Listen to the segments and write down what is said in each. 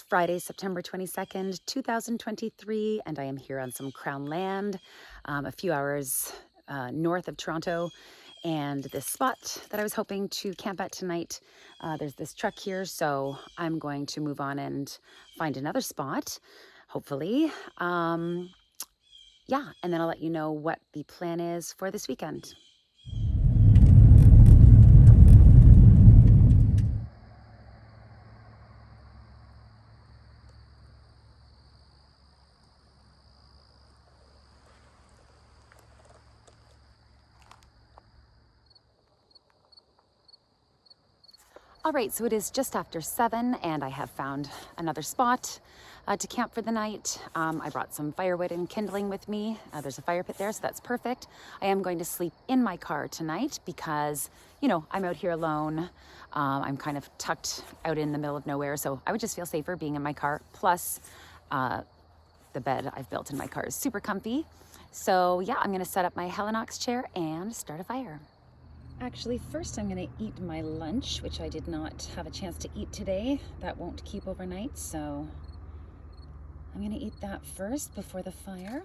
Friday, September 22nd, 2023, and I am here on some Crown land, a few hours north of Toronto. And this spot that I was hoping to camp at tonight, there's this truck here, so I'm going to move on and find another spot, hopefully. Yeah, and then I'll let you know what the plan is for this weekend. All right, so it is just after 7 and I have found another spot to camp for the night. I brought some firewood and kindling with me. There's a fire pit there, so that's perfect. I am going to sleep in my car tonight because, you know, I'm out here alone. I'm kind of tucked out in the middle of nowhere, so I would just feel safer being in my car. Plus, the bed I've built in my car is super comfy. So yeah, I'm gonna set up my Helinox chair and start a fire. Actually, first I'm going to eat my lunch, which I did not have a chance to eat today. That won't keep overnight, so I'm going to eat that first before the fire.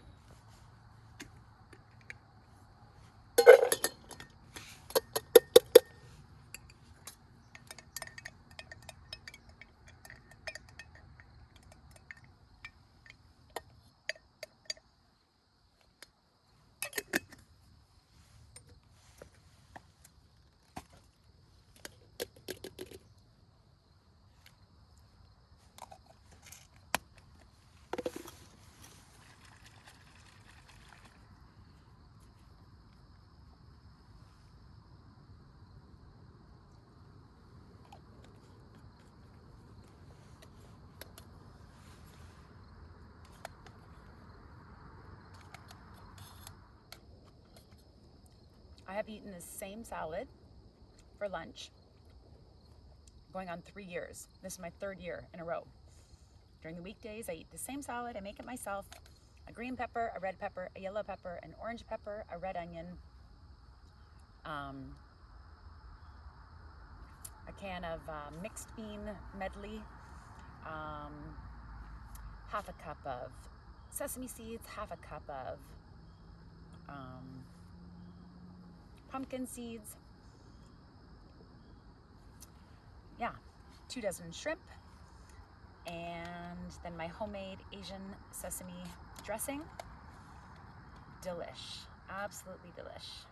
I have eaten the same salad for lunch going on 3 years. This is my 3rd year in a row. During the weekdays, I eat the same salad. I make it myself. A green pepper, a red pepper, a yellow pepper, an orange pepper, a red onion, a can of mixed bean medley, half a cup of sesame seeds, half a cup of pumpkin seeds, 2 dozen shrimp, and then my homemade Asian sesame dressing. Delish, absolutely delish.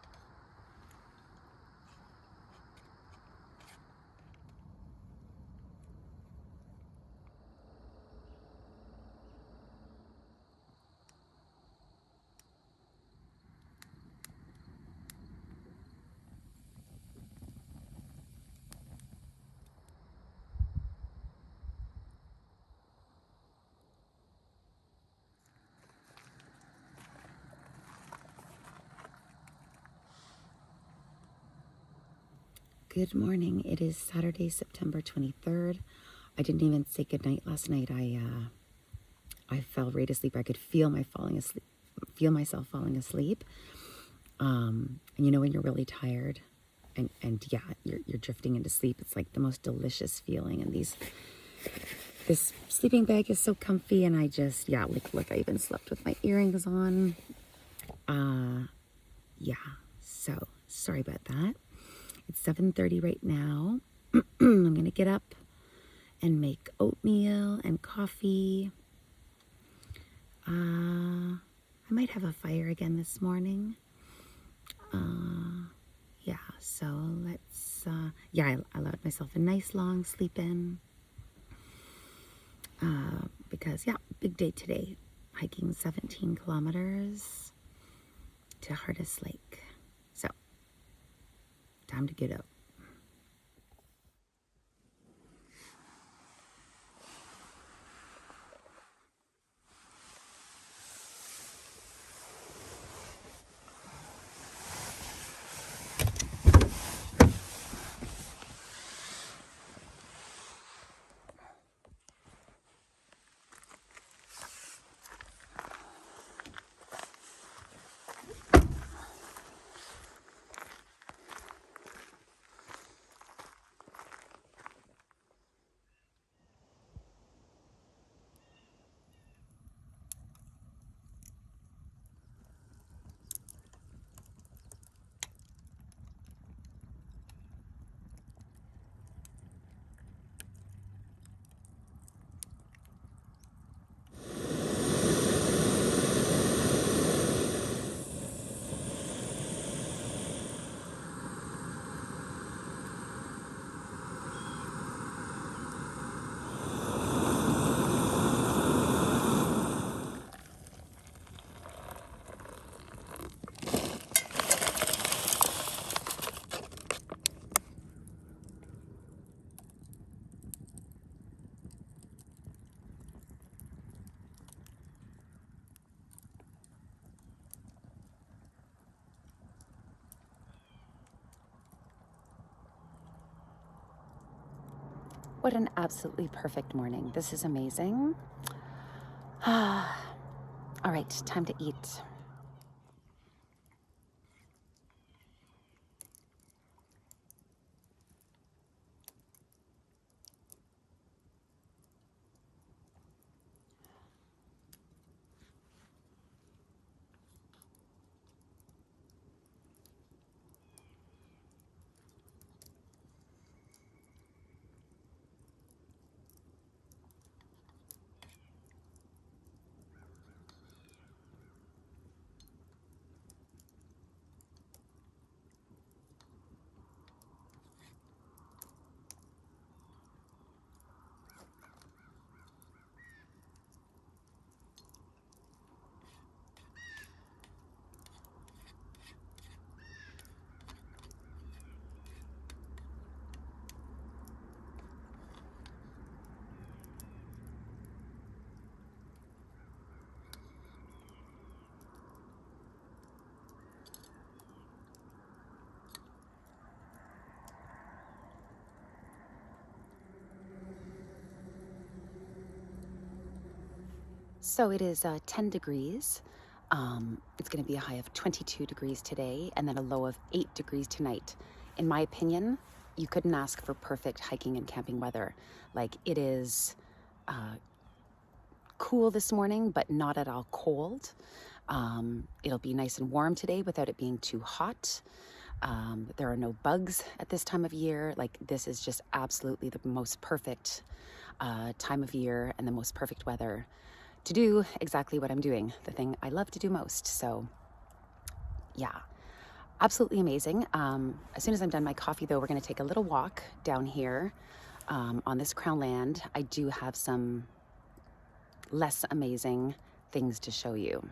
Good morning. It is Saturday, September 23rd. I didn't even say goodnight last night. I fell right asleep. I could feel myself falling asleep. And you know when you're really tired and yeah, you're drifting into sleep. It's like the most delicious feeling. And this sleeping bag is so comfy, and I just, yeah, look, I even slept with my earrings on. Yeah, so sorry about that. It's 7:30 right now. I'm gonna get up and make oatmeal and coffee. I might have a fire again this morning. Yeah, so let's, I allowed myself a nice long sleep in. Because, yeah, big day today. Hiking 17 kilometers to Hardest Lake. So, time to get up. What an absolutely perfect morning. This is amazing. All right, time to eat. So it is 10 degrees. It's going to be a high of 22 degrees today and then a low of 8 degrees tonight. In my opinion, you couldn't ask for perfect hiking and camping weather. Like, it is cool this morning, but not at all cold. It'll be nice and warm today without it being too hot. There are no bugs at this time of year. Like, this is just absolutely the most perfect time of year and the most perfect weather to do exactly what I'm doing, the thing I love to do most. So yeah, absolutely amazing. As soon as I'm done my coffee though, we're gonna take a little walk down here on this crown land. I do have some less amazing things to show you.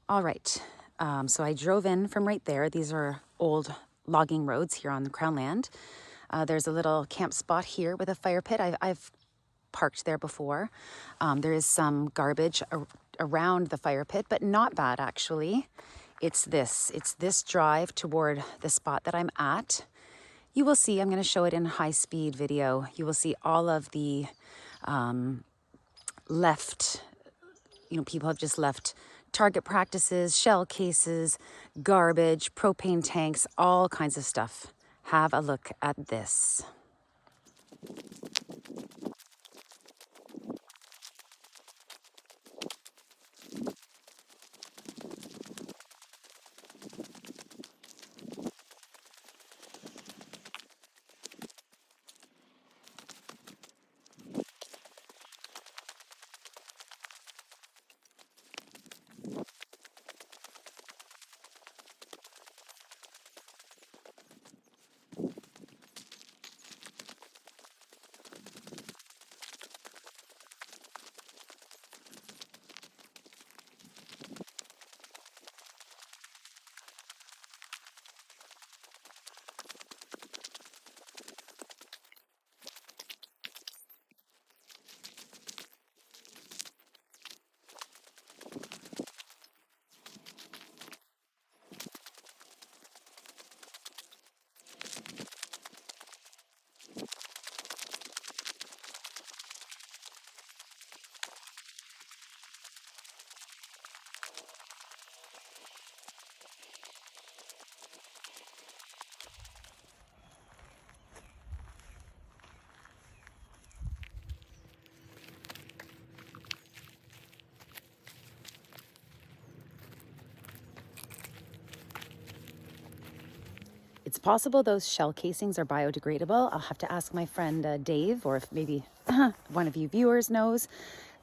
All right, so I drove in from right there. These are old logging roads here on the crown land. There's a little camp spot here with a fire pit. I've parked there before. There is some garbage around the fire pit, but not bad actually. It's this drive toward the spot that I'm at. You will see, I'm going to show it in high speed video. You will see all of the left, people have just left target practices, shell cases, garbage, propane tanks, all kinds of stuff. Have a look at this. It's possible those shell casings are biodegradable. I'll have to ask my friend Dave, or if maybe one of you viewers knows.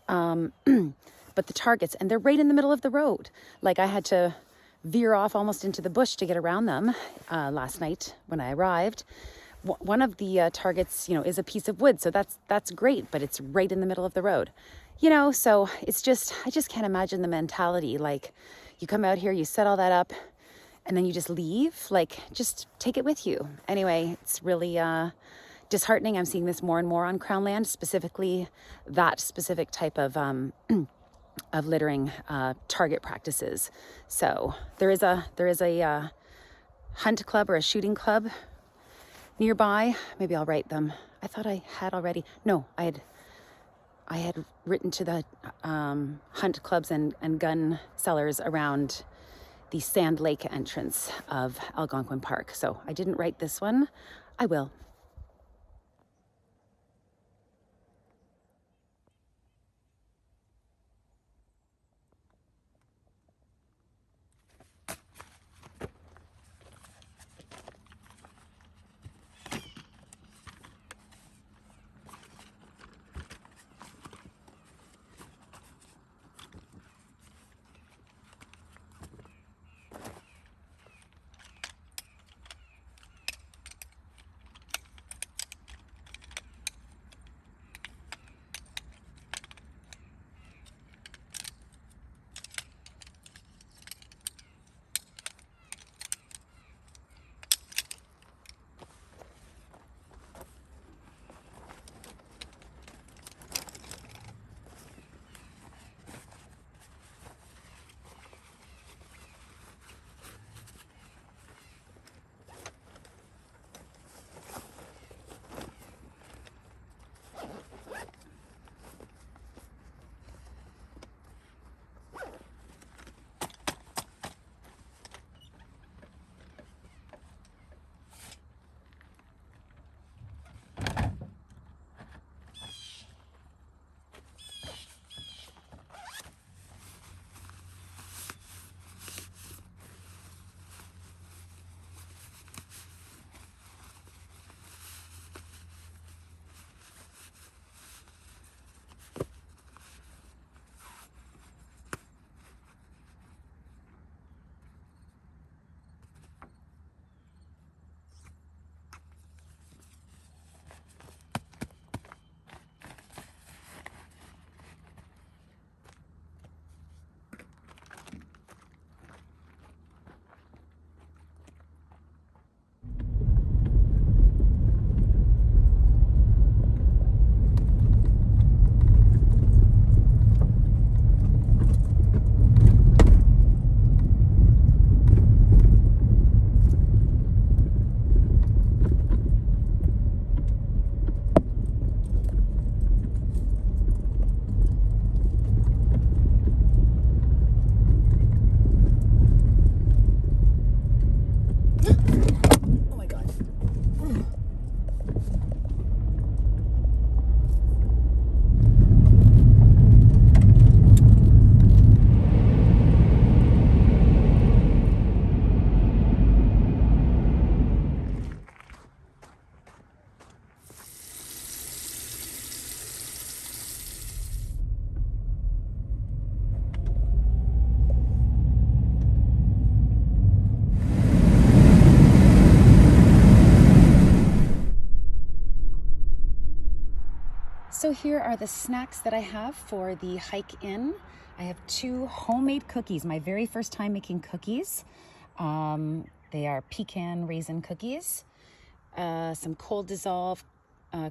But the targets, and they're right in the middle of the road. Like, I had to veer off almost into the bush to get around them last night when I arrived. One of the targets, is a piece of wood, so that's great, but it's right in the middle of the road. So it's just, I just can't imagine the mentality. Like, you come out here, you set all that up, and then you just leave. Like, just take it with you. Anyway, it's really disheartening. I'm seeing this more and more on Crown land, specifically that specific type of littering target practices. So there is a hunt club or a shooting club nearby. Maybe I'll write them. I thought I had already. No, I had written to the hunt clubs and gun sellers around the Sand Lake entrance of Algonquin Park. So I didn't write this one. I will. So here are the snacks that I have for the hike in. I have 2 homemade cookies, my very first time making cookies. They are pecan raisin cookies, some cold dissolve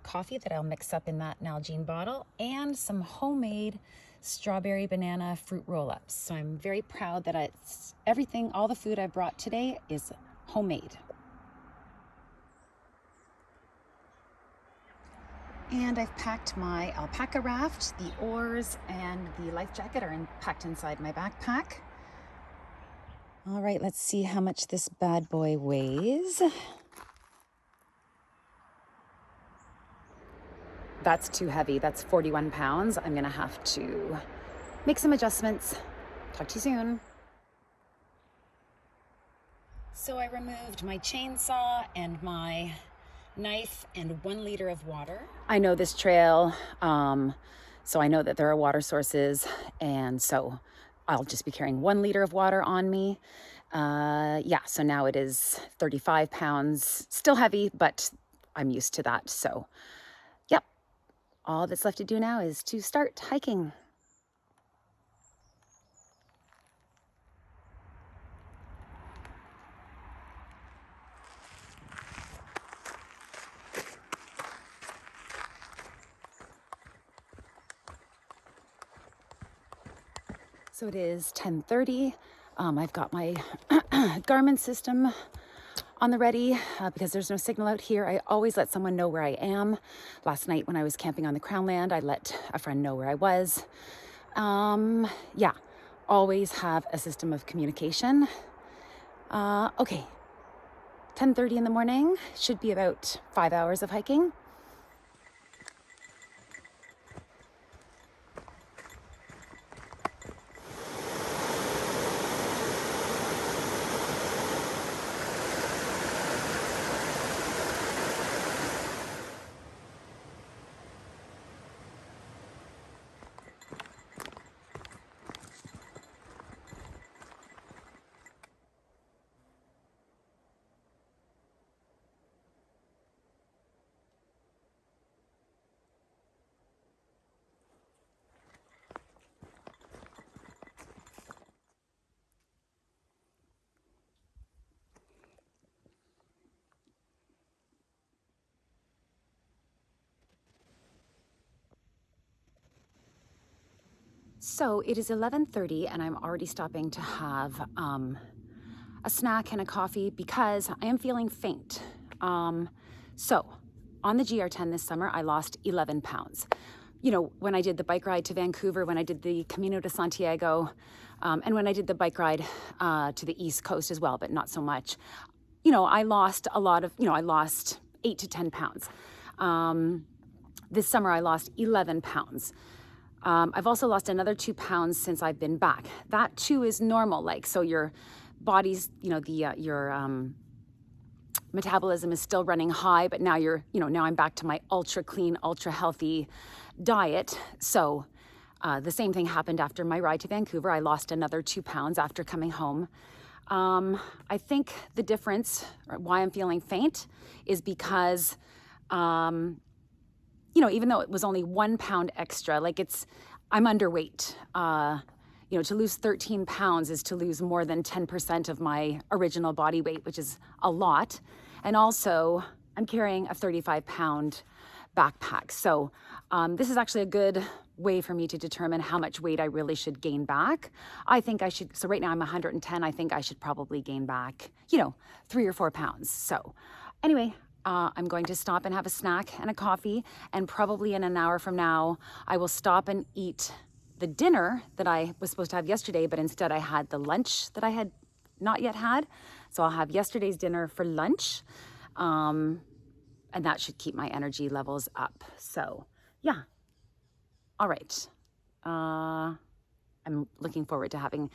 coffee that I'll mix up in that Nalgene bottle, and some homemade strawberry banana fruit roll-ups. So I'm very proud that all the food I brought today is homemade. And I've packed my Alpacka Raft. The oars and the life jacket are packed inside my backpack. All right, let's see how much this bad boy weighs. That's too heavy. That's 41 pounds. I'm gonna have to make some adjustments. Talk to you soon. So I removed my chainsaw and my knife and 1 liter of water. I know this trail, so I know that there are water sources, and so I'll just be carrying 1 liter of water on me. Yeah, so now it is 35 pounds, still heavy, but I'm used to that. So, yep, all that's left to do now is to start hiking. So it is 10:30. I've got my Garmin system on the ready because there's no signal out here. I always let someone know where I am. Last night when I was camping on the Crownland, I let a friend know where I was. Yeah, always have a system of communication. Okay, 10:30 in the morning, should be about 5 hours of hiking. So it is 11:30 and I'm already stopping to have a snack and a coffee because I am feeling faint. So on the GR10 this summer, I lost 11 pounds. You know, when I did the bike ride to Vancouver, when I did the Camino de Santiago, and when I did the bike ride to the East Coast as well, but not so much. You know, I lost a lot of, I lost 8 to 10 pounds. This summer I lost 11 pounds. I've also lost another 2 pounds since I've been back. That too is normal. Like, so your body's, your metabolism is still running high, but now now I'm back to my ultra clean, ultra healthy diet. So the same thing happened after my ride to Vancouver. I lost another 2 pounds after coming home. I think the difference, or why I'm feeling faint, is because even though it was only 1 pound extra, I'm underweight. To lose 13 pounds is to lose more than 10% of my original body weight, which is a lot. And also, I'm carrying a 35-pound backpack. So this is actually a good way for me to determine how much weight I really should gain back. I think I should, so right now I'm 110, I think I should probably gain back, 3 or 4 pounds. So anyway, I'm going to stop and have a snack and a coffee, and probably in an hour from now, I will stop and eat the dinner that I was supposed to have yesterday, but instead I had the lunch that I had not yet had. So I'll have yesterday's dinner for lunch, and that should keep my energy levels up. So yeah, all right. I'm looking forward to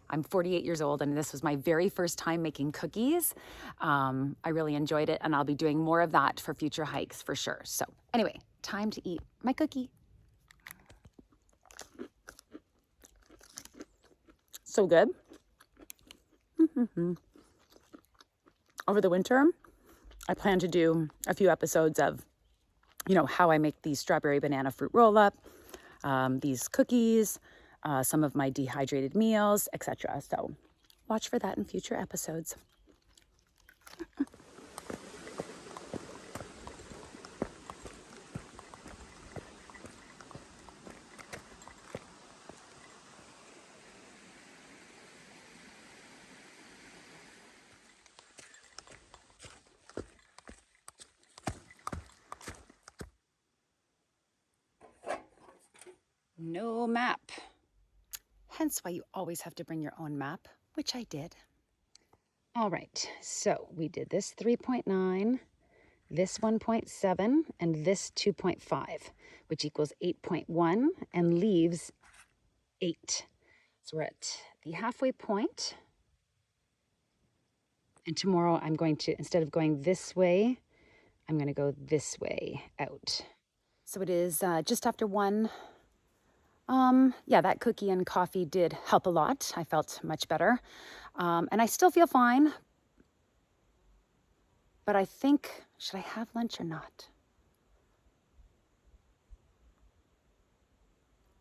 I'm 48 years old and this was my very first time making cookies. I really enjoyed it and I'll be doing more of that for future hikes for sure. So anyway, time to eat my cookie. So good. Over the winter, I plan to do a few episodes of, how I make these strawberry banana fruit roll-up, these cookies, some of my dehydrated meals, etc. So watch for that in future episodes. No map. Hence why you always have to bring your own map, which I did. All right, so we did this 3.9, this 1.7, and this 2.5, which equals 8.1 and leaves 8. So we're at the halfway point. And tomorrow I'm going to, instead of going this way, I'm going to go this way out. So it is just after 1. That cookie and coffee did help a lot. I felt much better. And I still feel fine. But I think, should I have lunch or not?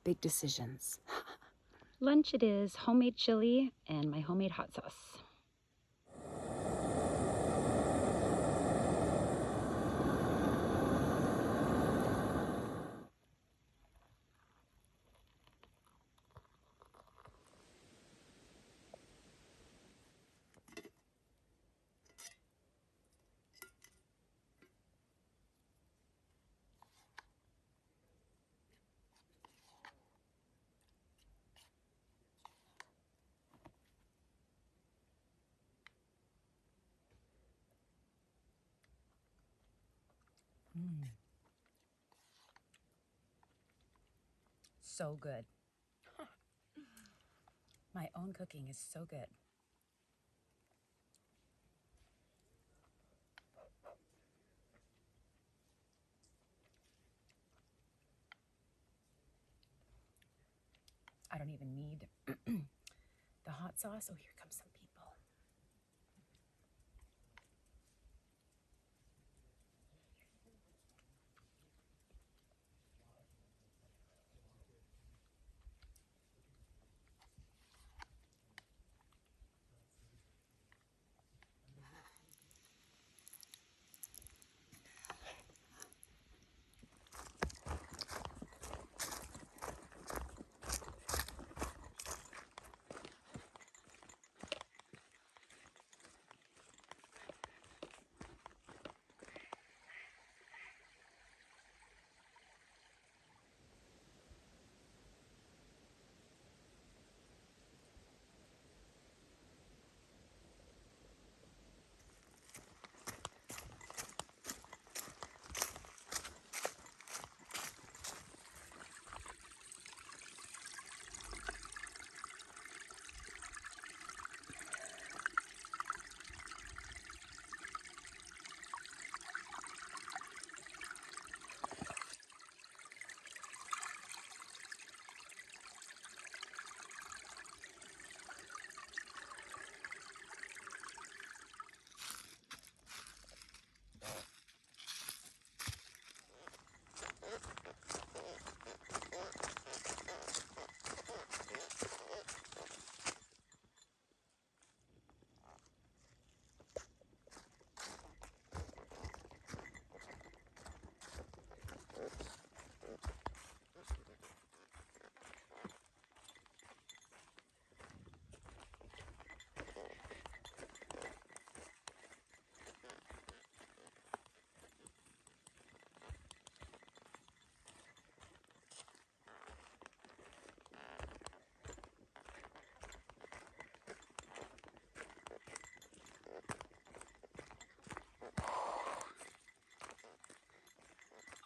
Big decisions. Lunch it is, homemade chili and my homemade hot sauce. So good. My own cooking is so good. I don't even need the hot sauce. Oh, here comes some people.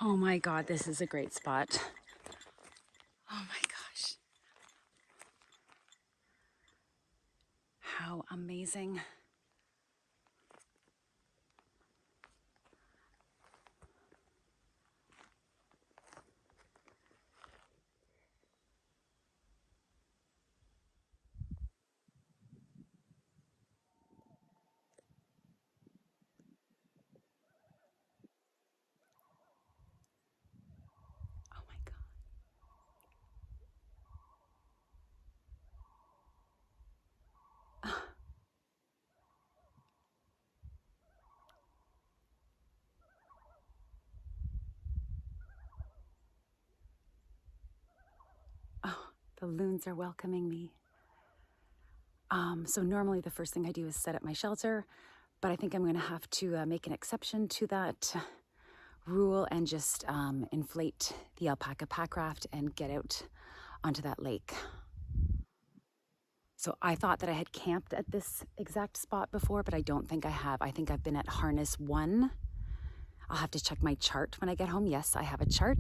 Oh my God, this is a great spot. Oh my gosh. How amazing. Oh my God. Oh, the loons are welcoming me. So normally the first thing I do is set up my shelter, but I think I'm going to have to make an exception to that rule and just inflate the Alpacka Pack Raft and get out onto that lake. So I thought that I had camped at this exact spot before, but I don't think I have. I think I've been at harness 1. I'll have to check my chart when I get home. Yes, I have a chart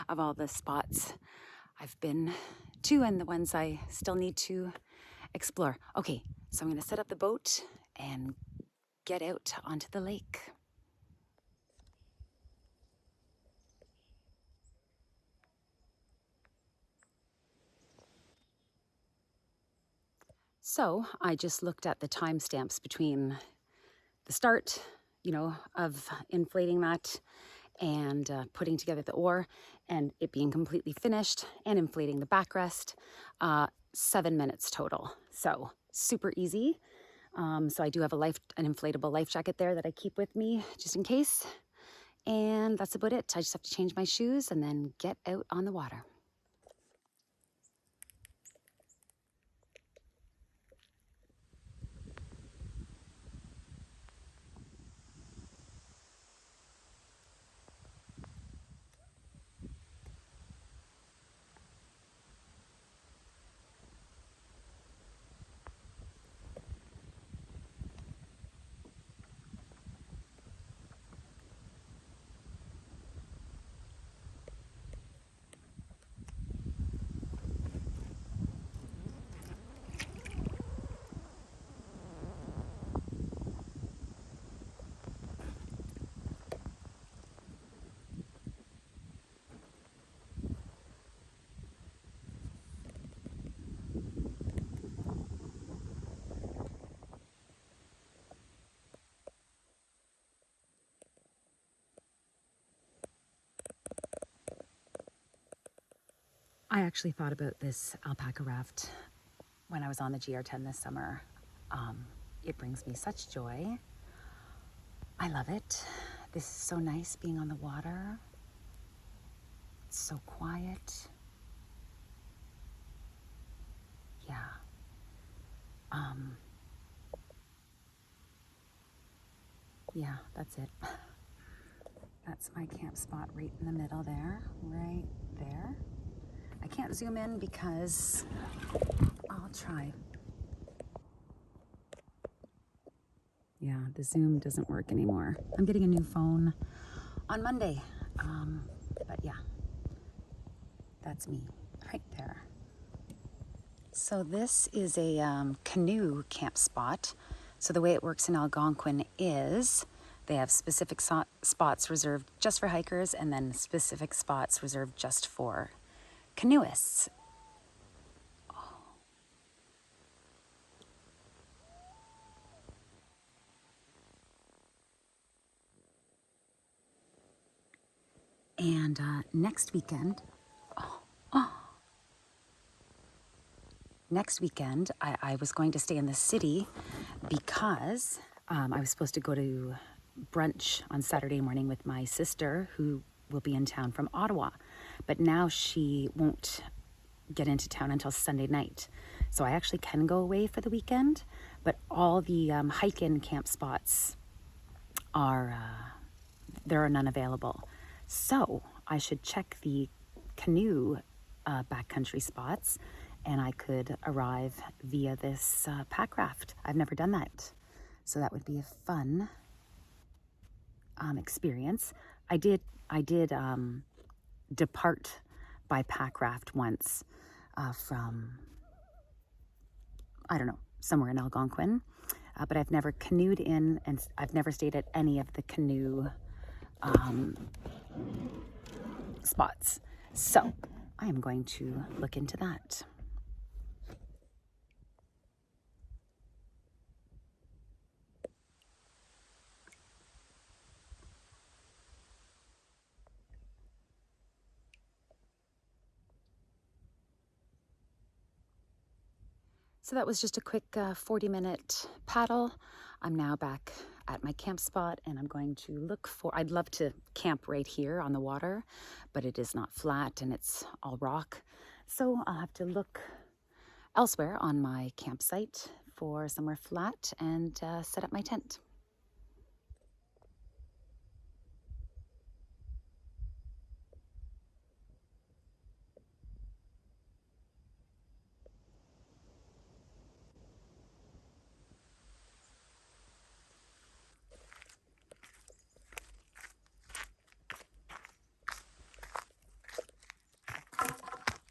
of all the spots I've been to and the ones I still need to explore. Okay, so I'm going to set up the boat and get out onto the lake. So I just looked at the timestamps between the start, of inflating that and putting together the oar and it being completely finished and inflating the backrest, 7 minutes total. So super easy. So I do have an inflatable life jacket there that I keep with me just in case. And that's about it. I just have to change my shoes and then get out on the water. I actually thought about this Alpacka Raft when I was on the GR10 this summer. It brings me such joy. I love it. This is so nice being on the water. It's so quiet. Yeah. Yeah, that's it. That's my camp spot right in the middle there, right there. I can't zoom in because I'll try. Yeah, the zoom doesn't work anymore. I'm getting a new phone on Monday. But yeah, that's me right there. So this is a canoe camp spot. So the way it works in Algonquin is they have specific spots reserved just for hikers and then specific spots reserved just for canoeists. And next weekend, I was going to stay in the city because I was supposed to go to brunch on Saturday morning with my sister who will be in town from Ottawa. But now she won't get into town until Sunday night. So I actually can go away for the weekend, but all the hike-in camp spots are, there are none available. So I should check the canoe backcountry spots and I could arrive via this pack raft. I've never done that. So that would be a fun experience. I did depart by pack raft once from, I don't know, somewhere in Algonquin, but I've never canoed in and I've never stayed at any of the canoe spots. So I am going to look into that. So that was just a quick 40-minute paddle. I'm now back at my camp spot and I'm going to look for, I'd love to camp right here on the water, but it is not flat and it's all rock. So I'll have to look elsewhere on my campsite for somewhere flat and set up my tent.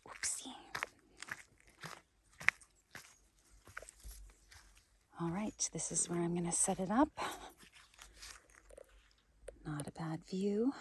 Oopsie. All right, this is where I'm going to set it up. Not a bad view.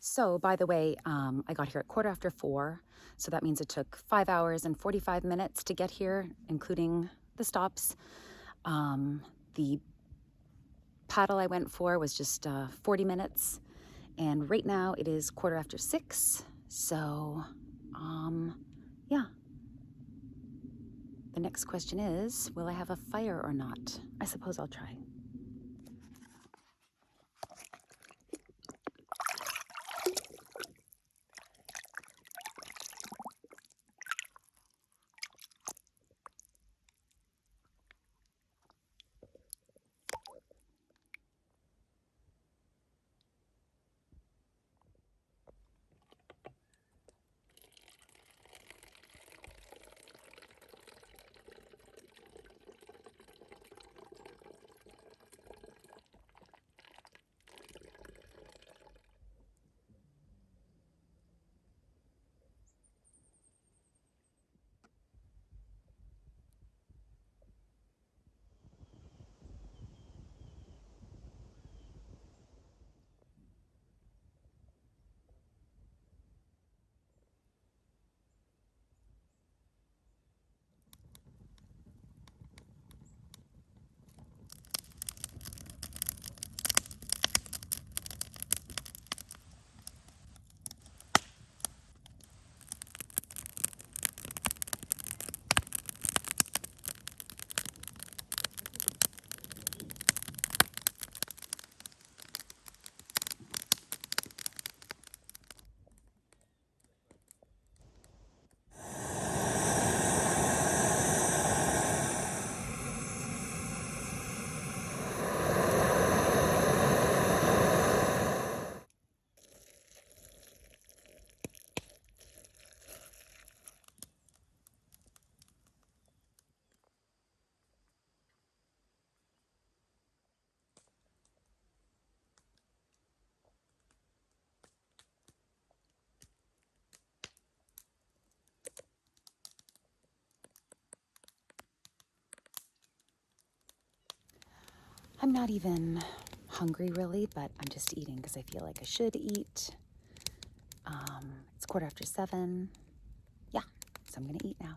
So, by the way, I got here at 4:15, so that means it took 5 hours and 45 minutes to get here, including the stops. The paddle I went for was just 40 minutes, and right now it is 6:15, so, yeah. The next question is, will I have a fire or not? I suppose I'll try. I'm not even hungry really, but I'm just eating because I feel like I should eat. It's 7:15. Yeah, so I'm gonna eat now.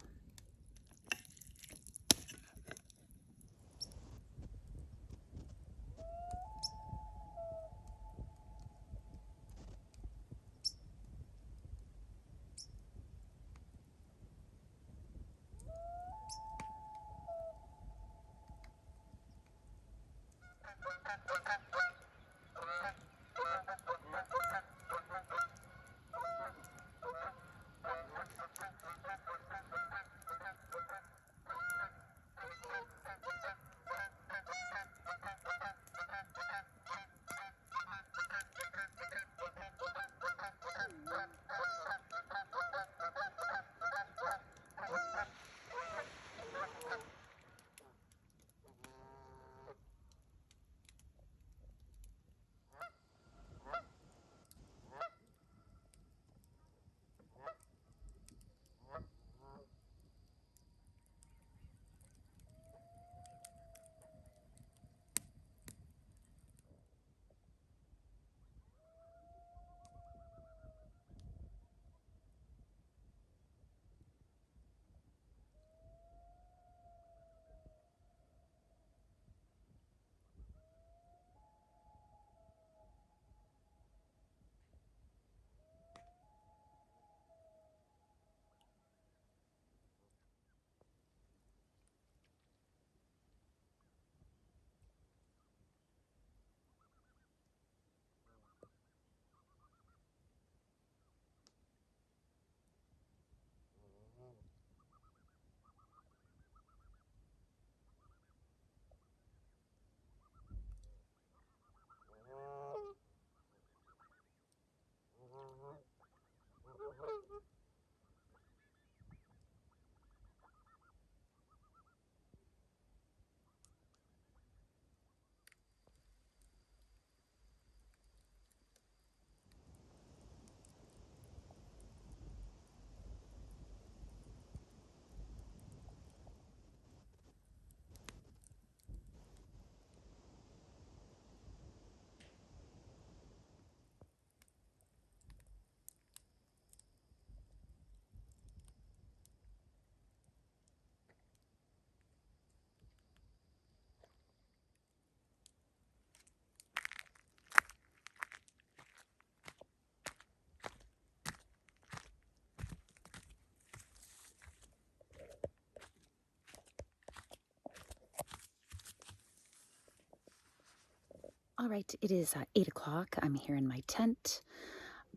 All right, it is 8 o'clock. I'm here in my tent.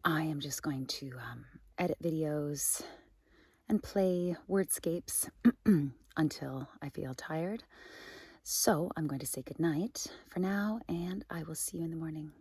I am just going to edit videos and play wordscapes until I feel tired. So I'm going to say goodnight for now, and I will see you in the morning.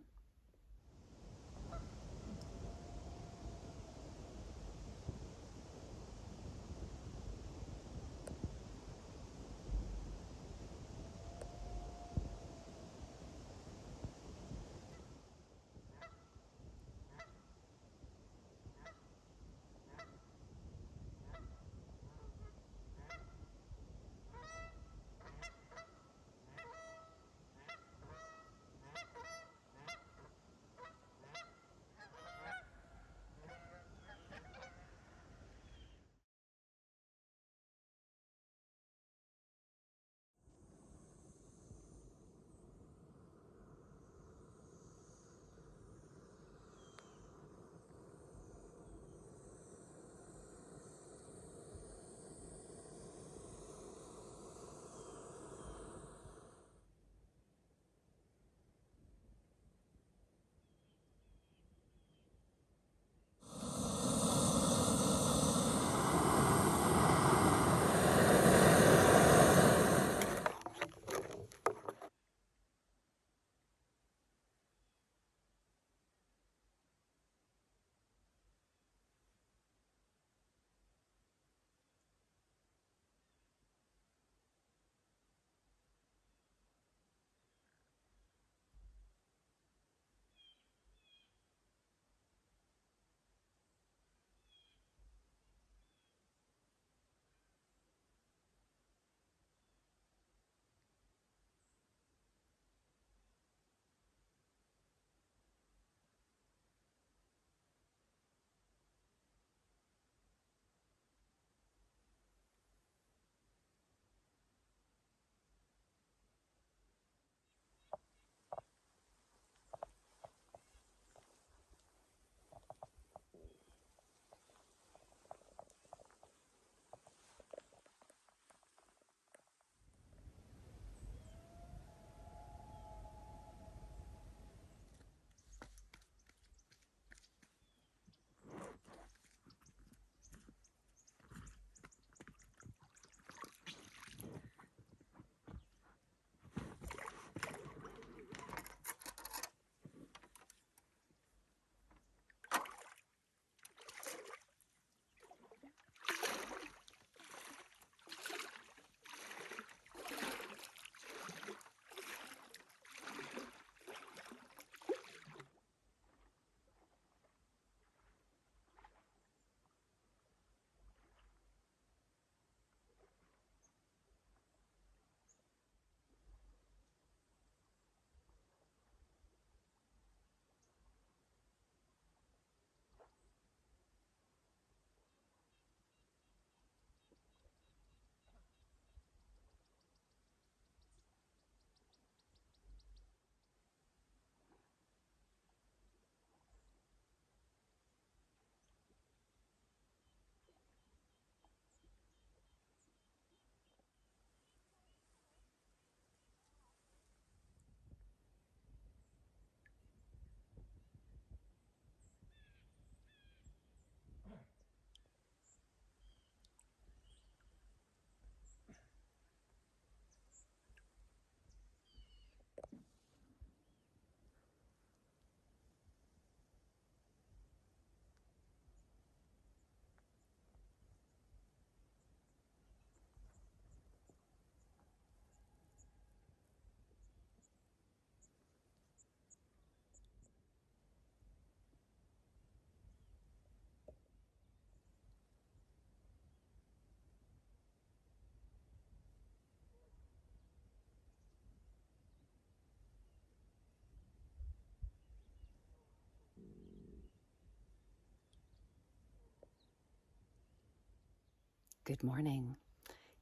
Good morning.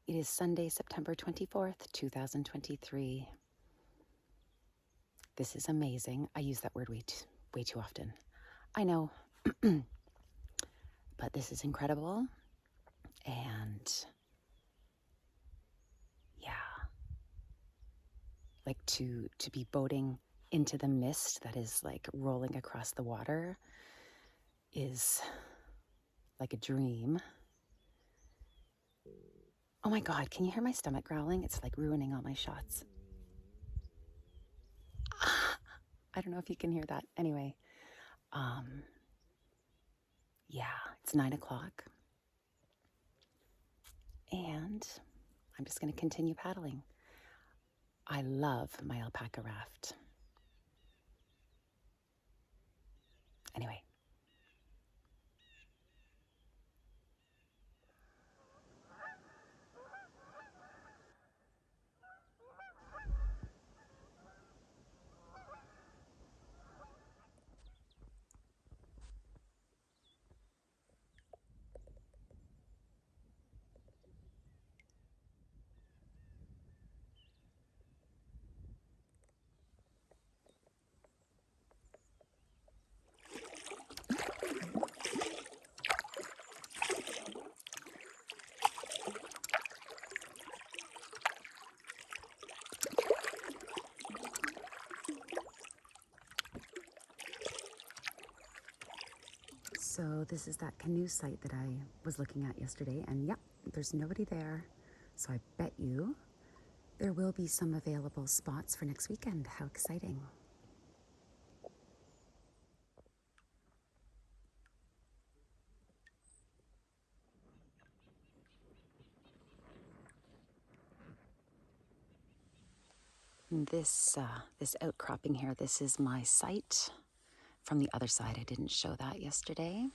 It is Sunday, September 24th, 2023. This is amazing. I use that word way too often. I know, but this is incredible. And yeah, like to be boating into the mist that is like rolling across the water is like a dream. Oh my God, can you hear my stomach growling? It's like ruining all my shots. I don't know if you can hear that. Anyway, yeah, it's 9 o'clock. And I'm just going to continue paddling. I love my Alpacka Raft. Anyway. So this is that canoe site that I was looking at yesterday, and yep, there's nobody there. So I bet you there will be some available spots for next weekend. How exciting. This outcropping here, this is my site from the other side. I didn't show that yesterday.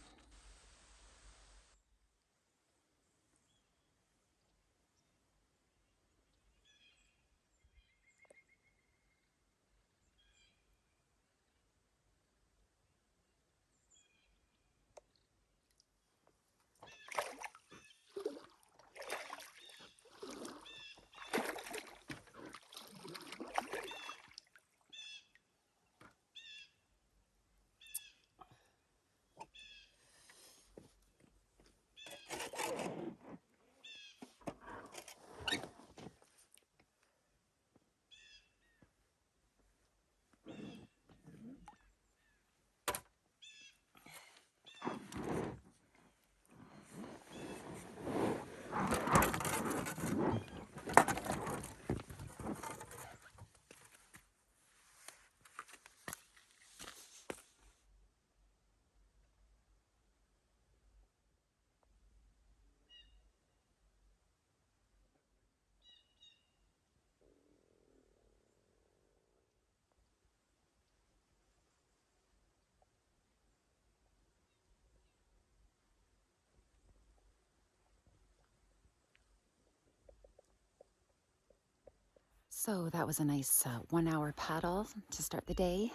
So that was a nice 1 hour paddle to start the day.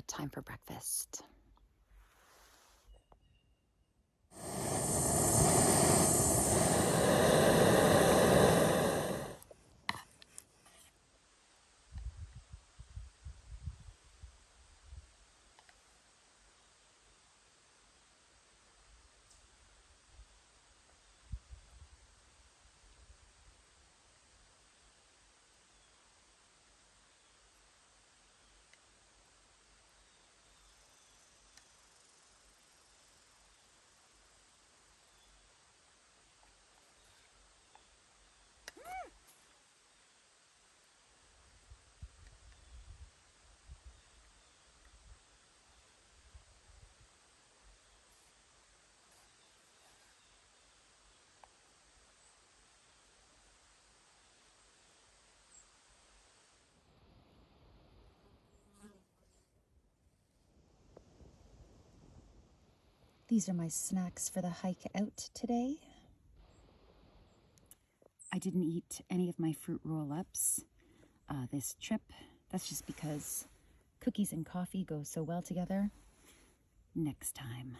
Time for breakfast. These are my snacks for the hike out today. I didn't eat any of my fruit roll-ups this trip. That's just because cookies and coffee go so well together. Next time.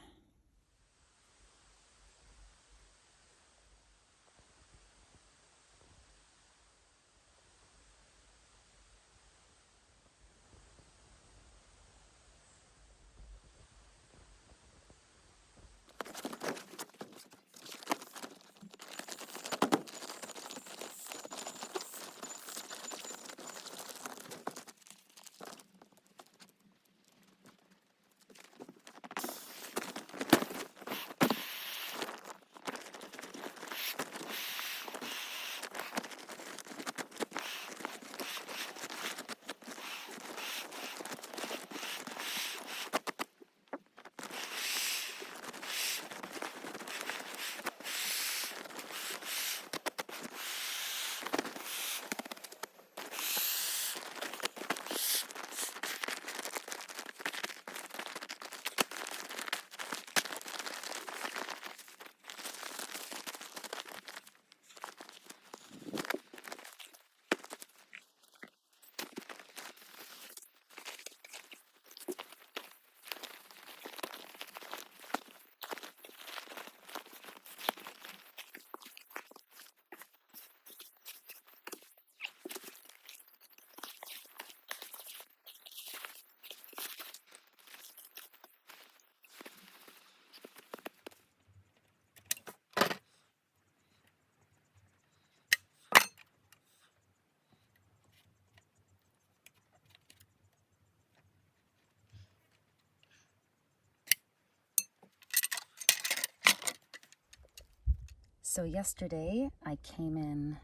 So yesterday I came in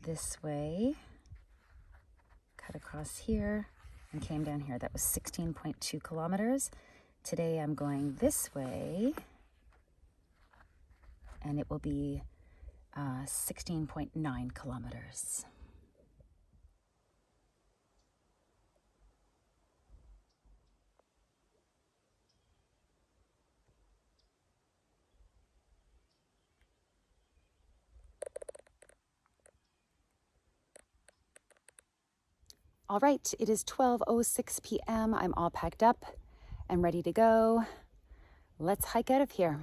this way, cut across here, and came down here. That was 16.2 kilometers. Today I'm going this way, and it will be 16.9 kilometers. All right, it is 12:06 p.m. I'm all packed up and ready to go. Let's hike out of here.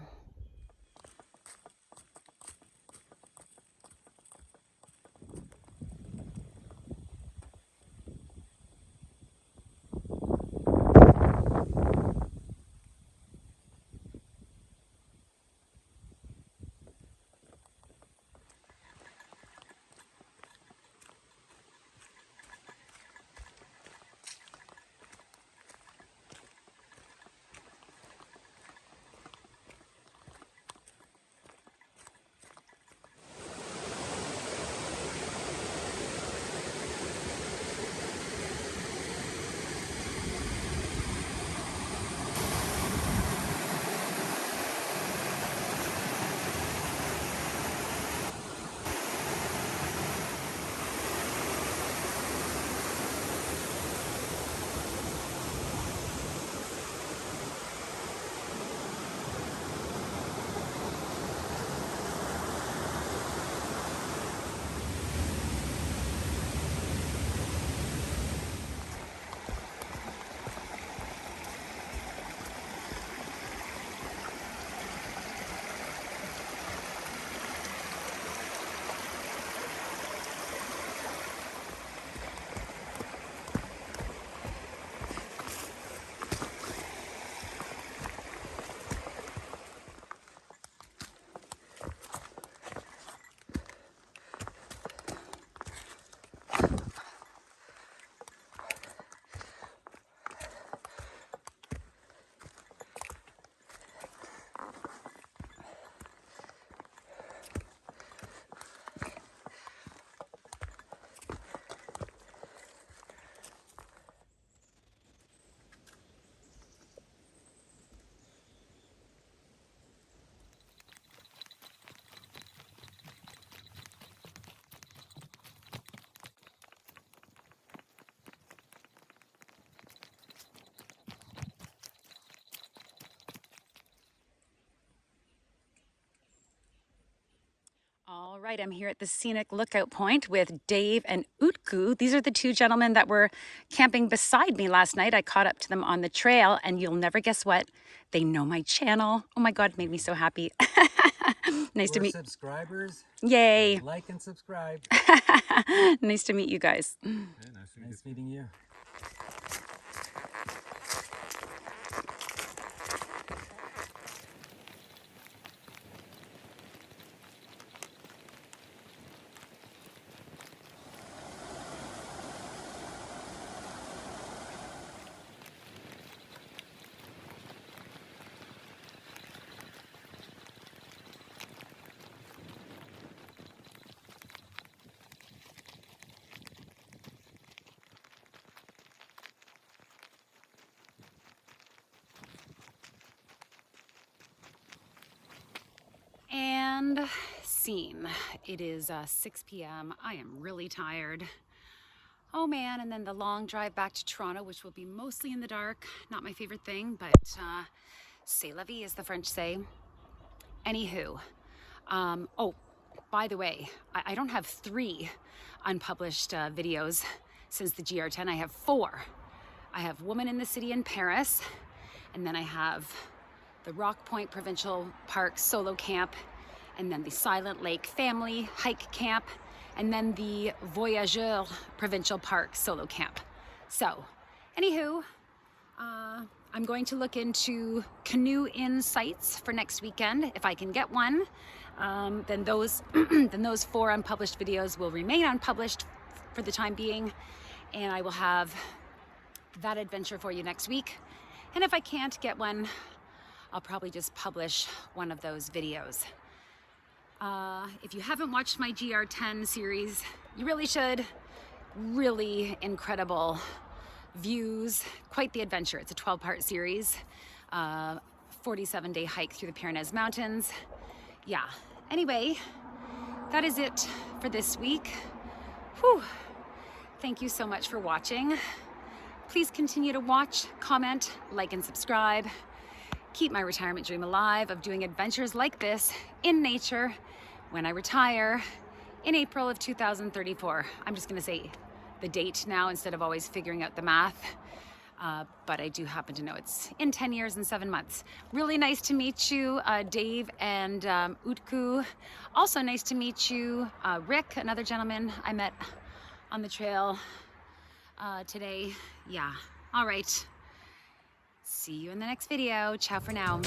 All right, I'm here at the scenic lookout point with Dave and Utku. These are the two gentlemen that were camping beside me last night. I caught up to them on the trail, and you'll never guess what? They know my channel. Oh my God, it made me so happy. Nice to meet you. Subscribers. Yay. Like and subscribe. Nice to meet you guys. Yeah, nice meeting you. And scene. It is 6 p.m. I am really tired. Oh man, and then the long drive back to Toronto, which will be mostly in the dark. Not my favorite thing, but c'est la vie, as the French say. Anywho, oh, by the way, I don't have 3 unpublished videos since the GR10. I have 4. I have Woman in the City in Paris, and then I have the Rock Point Provincial Park solo camp, and then the Silent Lake family hike camp, and then the Voyageur Provincial Park solo camp. So, anywho, I'm going to look into Canoe Inn sites for next weekend. If I can get one, then those 4 unpublished videos will remain unpublished for the time being, and I will have that adventure for you next week. And if I can't get one, I'll probably just publish one of those videos. If you haven't watched my GR10 series, you really should. Really incredible views, quite the adventure. It's a 12-part series, 47-day hike through the Pyrenees Mountains. Yeah, anyway, that is it for this week. Whew. Thank you so much for watching. Please continue to watch, comment, like, and subscribe. Keep my retirement dream alive of doing adventures like this in nature when I retire in April of 2034. I'm just gonna say the date now instead of always figuring out the math. But I do happen to know it's in 10 years and 7 months. Really nice to meet you, Dave and Utku. Also nice to meet you, Rick, another gentleman I met on the trail today. Yeah, all right. See you in the next video. Ciao for now.